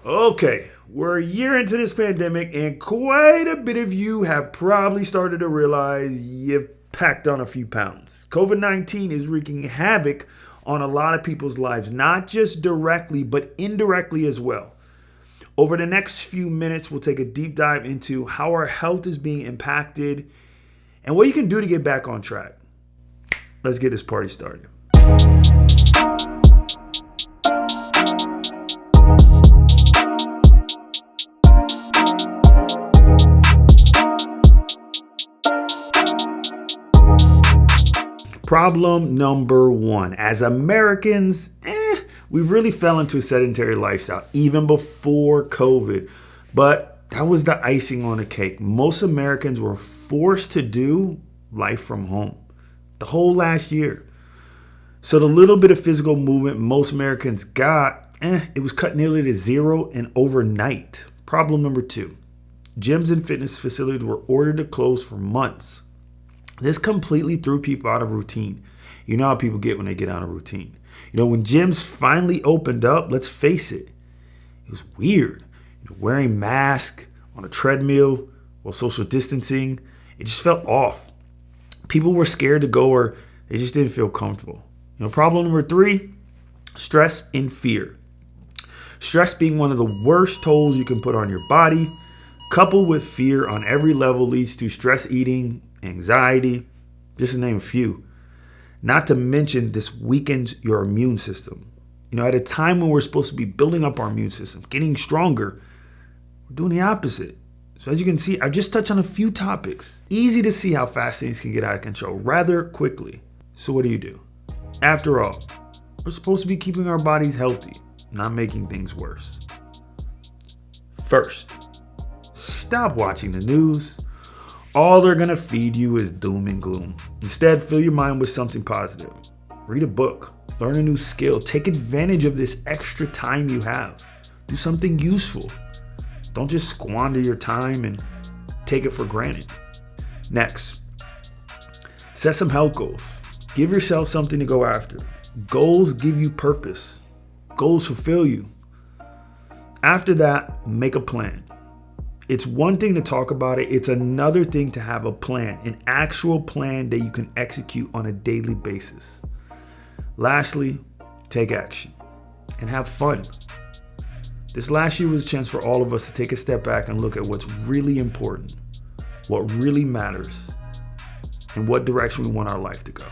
Okay, we're a year into this pandemic, and quite a bit of you have probably started to realize you've packed on a few pounds. COVID-19 is wreaking havoc on a lot of people's lives, not just directly, but indirectly as well. Over the next few minutes, we'll take a deep dive into how our health is being impacted and what you can do to get back on track. Let's get this party started. Problem number one. As Americans, we really fell into a sedentary lifestyle even before COVID. But that was the icing on the cake. Most Americans were forced to do life from home the whole last year. So the little bit of physical movement most Americans got, it was cut nearly to zero and overnight. Problem number two. Gyms and fitness facilities were ordered to close for months. This completely threw people out of routine. You know how people get when they get out of routine. When gyms finally opened up, let's face it, it was weird. Wearing masks on a treadmill while social distancing, it just felt off. People were scared to go or they just didn't feel comfortable. Problem number three, stress and fear. Stress being one of the worst tolls you can put on your body, coupled with fear on every level, leads to stress eating, anxiety, just to name a few. Not to mention, this weakens your immune system. At a time when we're supposed to be building up our immune system, getting stronger, we're doing the opposite. So as you can see, I've just touched on a few topics. Easy to see how fast things can get out of control rather quickly. So what do? After all, we're supposed to be keeping our bodies healthy, not making things worse. First, stop watching the news. All they're going to feed you is doom and gloom. Instead, fill your mind with something positive. Read a book, learn a new skill, take advantage of this extra time you have. Do something useful. Don't just squander your time and take it for granted. Next, set some health goals. Give yourself something to go after. Goals give you purpose. Goals fulfill you. After that, make a plan. It's one thing to talk about it. It's another thing to have a plan, an actual plan that you can execute on a daily basis. Lastly, take action and have fun. This last year was a chance for all of us to take a step back and look at what's really important, what really matters, and what direction we want our life to go.